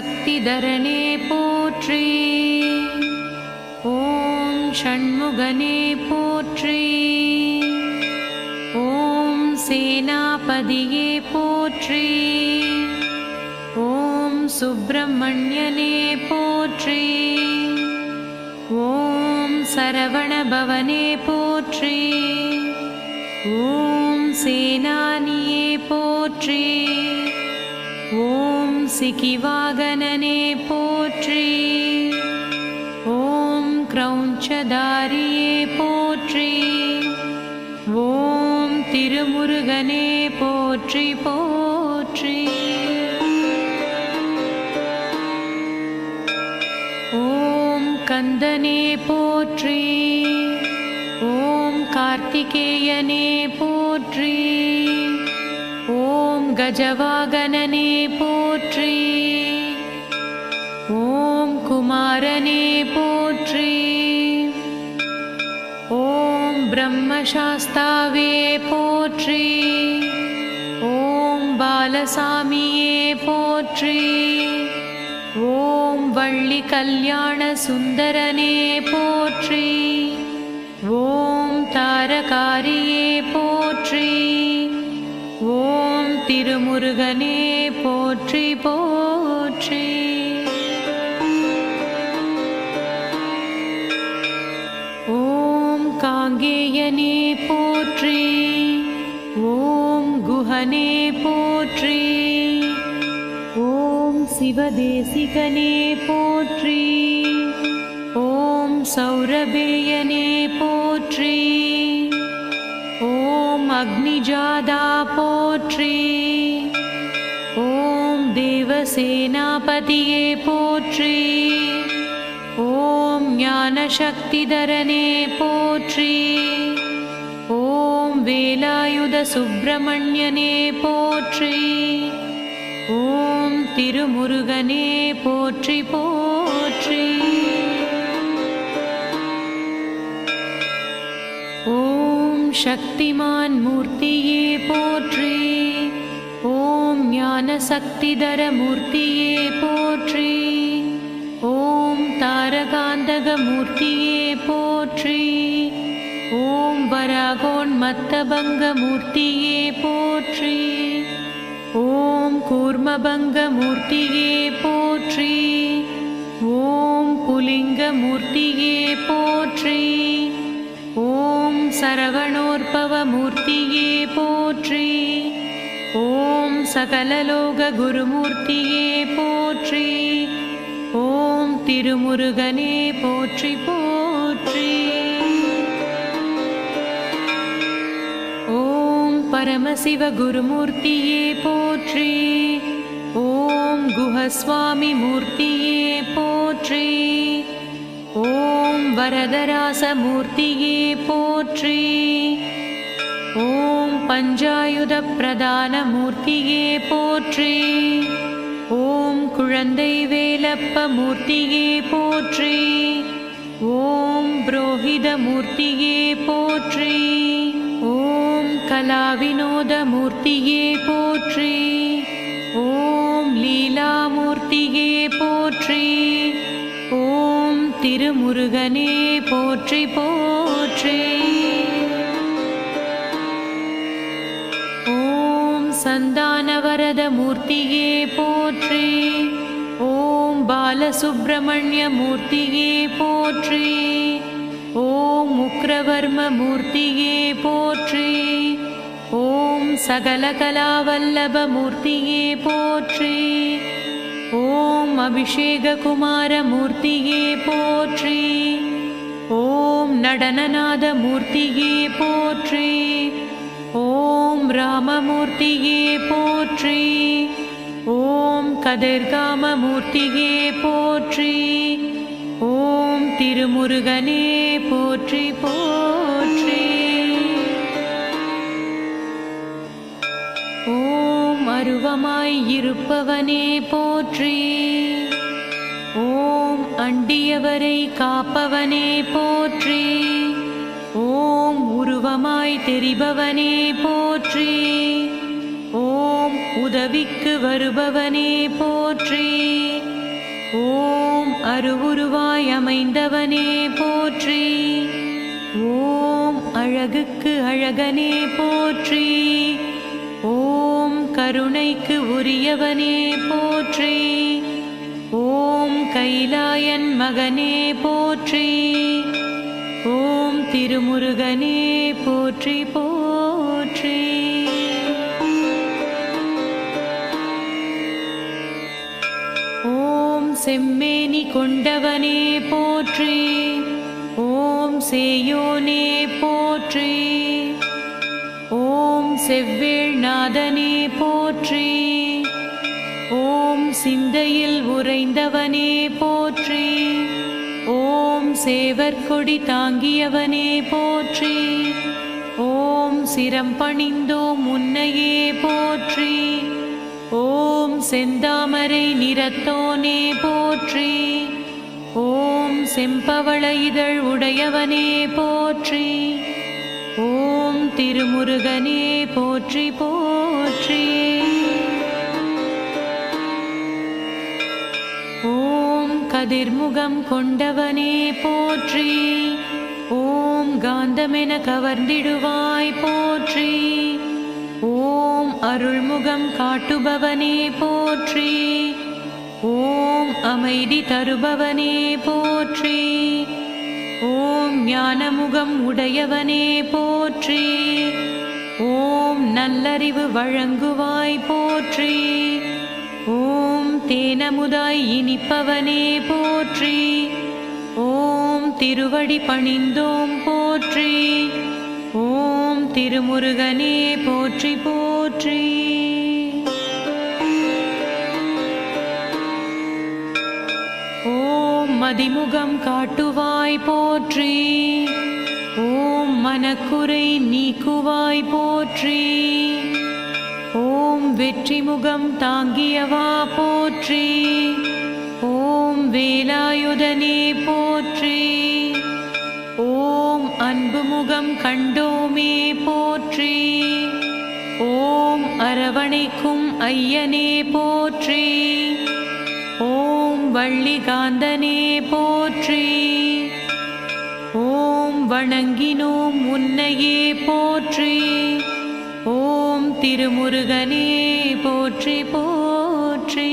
சக்திதரனே போற்றி. ஓம் ஷண்முகனே போற்றி. ஓம் சேனாபதியே போற்றி. ஓம் சுப்பிரமணியனே போற்றி. ஓம் சரவணபவனே போற்றி. ஓம் சேனானியே போற்றி. ஓம் சிகிவாகனனே போற்றி. ஓம் கிரௌஞ்சதாரியே போற்றி. ஓம் திருமுருகனே போற்றி போற்றி. ஓம் கந்தனே போற்றி. ஓம் கார்த்திகேயனே போற்றி. ஓம் கஜவாகனனே போற்றி. ஓம் குமாரனே போற்றி. ஓம் பிரம்மசாஸ்தாவே போற்றி. ஓம் பாலசாமியே போற்றி. ஓம் வள்ளி கல்யாண சுந்தரனே போற்றி. ஓம் தாரகாரியே போற்றி. ஓம் திருமுருகனே போற்றி போற்றி. ஓம் காங்கேயனே போற்றி. ஓம் குஹனே போற்றி. ஓம் சிவதேசிகனே போற்றி. ஓம் சௌரபேயனே போற்றி. ஓம் அக்னிஜாதா போற்றி. ஓம் தேவசேனாபதியே போற்றி. ஓம் ஞானசக்திதரனே போற்றி. ஓம் வேலாயுத சுப்பிரமணியனே போற்றி. ஓம் திருமுருகனே போற்றி போற்றி. ஓம் சக்திமான் மூர்த்தியே போற்றி. ஓம் ஞானசக்திதர மூர்த்தியே போற்றி. ஓம் தாரகாந்தக மூர்த்தியே போற்றி. ஓம் வராகோன்மத்தபங்க மூர்த்தியே போற்றி. ஓம் கூர்மபங்க மூர்த்தியே போற்றி. ஓம் புலிங்க மூர்த்தியே போற்றி. ஓம் சரவணோற்பவ மூர்த்தியே போற்றி. ஓம் சகலலோக குருமூர்த்தியே போற்றி. ஓம் திருமுருகனே போற்றி போற்றி. ஓம் பரமசிவ குருமூர்த்தியே போற்றி. ஓம் குஹஸ்வாமி மூர்த்தியே போற்றி. ஓம் வரதராச மூர்த்தியே போற்றி. ஓம் பஞ்சாயுத பிரதான மூர்த்தியே போற்றி. ஓம் குழந்தை வேலப்ப மூர்த்தியே போற்றி. ஓம் புரோஹித மூர்த்தியே போற்றி. ஓம் கலாவினோத மூர்த்தியே போற்றி. ஓம் லீலாமூர்த்தியே போற்றி. ஓம் திருமுருகனே போற்றி போற்றி. ஓம் சந்தானவரத மூர்த்தியே போற்றி. ஓம் பாலசுப்பிரமணிய மூர்த்தியே போற்றி. ஓம் உக்ரவர்ம மூர்த்தியே போற்றி. ஓம் சகலகலாவல்லப மூர்த்தியே போற்றி. ஓம் அபிஷேககுமார மூர்த்தியே போற்றி. ஓம் நடனநாத மூர்த்தியே போற்றி. ஓம் ராமமூர்த்தியே போற்றி. ஓம் கதிர்காம மூர்த்தியே போற்றி. ஓம் திருமுருகனே போற்றி போற்றி. ஓம் அருவமாய் இருப்பவனே போற்றி. ஓம் அண்டியவரை காப்பவனே போற்றி. ஓம் உருவமாய் தெரிபவனே போற்றி. ஓம் உதவிக்கு வருபவனே போற்றி. ஓம் அருவுருவாய் அமைந்தவனே போற்றி. ஓம் அழகுக்கு அழகனே போற்றி. ஓம் கருணைக்கு உரியவனே போற்றி. ஓம் கைலாயன் மகனே போற்றி. ஓம் திருமுருகனே போற்றி போற்றி. ஓம் செம்மேனி கொண்டவனே போற்றி. ஓம் சேயோனே போற்றி. ஓம் செவ்வேள்நாதனே போற்றி. ஓம் சிந்தையில் உறைந்தவனே போற்றி. ஓம் சேவற்கொடி தாங்கியவனே போற்றி. ஓம் சிரம் பணிந்தோம் உன்னையே போற்றி. ஓம் செந்தாமரை நிறத்தோனே போற்றி. ஓம் செம்பவள இதழ் உடையவனே போற்றி. ஓம் திருமுருகனே போற்றி போற்றி. ஓம் கதிர்முகம் கொண்டவனே போற்றி. ஓம் காந்தமென கவர்ந்திடுவாய் போற்றி. ஓம் அருள்முகம் காட்டுபவனே போற்றி. ஓம் அமைதி தருபவனே போற்றி. ஓம் ஞானமுகம் உடையவனே போற்றி. ஓம் நல்லறிவு வழங்குவாய் போற்றி. ஓம் தேனமுதாய் இனிப்பவனே போற்றி. ஓம் திருவடி பணிந்தோம் போற்றி. ஓம் திருமுருகனே போற்றி போற்றி. ஓம் மதிமுகம் காட்டுவாய் போற்றி. ஓம் மனக்குறை நீக்குவாய் போற்றி. ஓம் வெற்றிமுகம் தாங்கியவா போற்றி. ஓம் வேலாயுதனே போற்றி. ஓம் அன்புமுகம் கண்டோமே போற்றி. ஓம் அரவணைக்கும் ஐயனே போற்றி. ஓம் வள்ளிகாந்தனே போற்றி. ஓம் வணங்கினோம் உன்னையே போற்றி. ஓம் திருமுருகனே போற்றி போற்றி.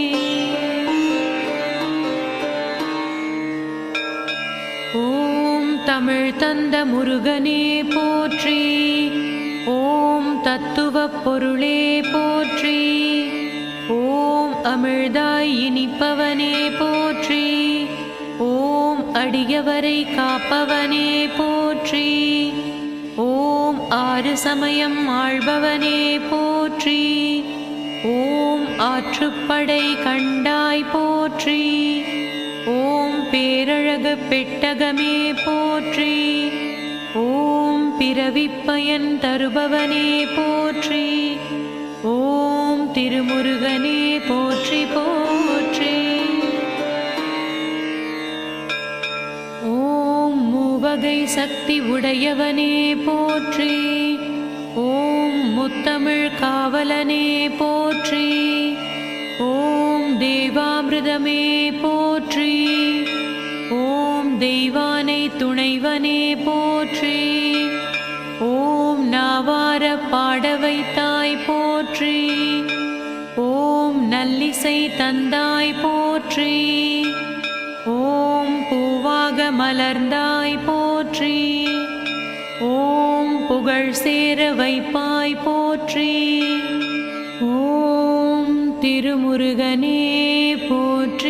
ஓம் தமிழ் தந்த முருகனே போற்றி. ஓம் தத்துவப் பொருளே போற்றி. ஓம் அமிழ்தாய் இனிப்பவனே போற்றி. ஓம் அடியவரை காப்பவனே போற்றி. ஓம் ஆறு சமயம் ஆள்பவனே போற்றி. ஓம் ஆற்றுப்படை கண்டாய் போற்றி. ஓம் பேரழகு பெட்டகமே போற்றி. ஓம் பிறவிப்பயன் தருபவனே போற்றி. ஓம் திருமுருகனே போற்றி போற்றி. ஓம் மூவகை சக்தி உடையவனே போற்றி. ஓம் முத்தமிழ் காவலனே போற்றி. ஓம் தேவாமிர்தமே போற்றி. ஓம் தெய்வானை துணைவனே போற்றி. ஓம் நாவார பாட வைத்தாய் போற்றி. ஓம் நல்லிசை தந்தாய் போற்றி. ஓம் பூவாக மலர்ந்தாய் போற்றி. ஓம் புகழ் சேர வைப்பாய் போற்றி. ஓம் திருமுருகனே போற்றி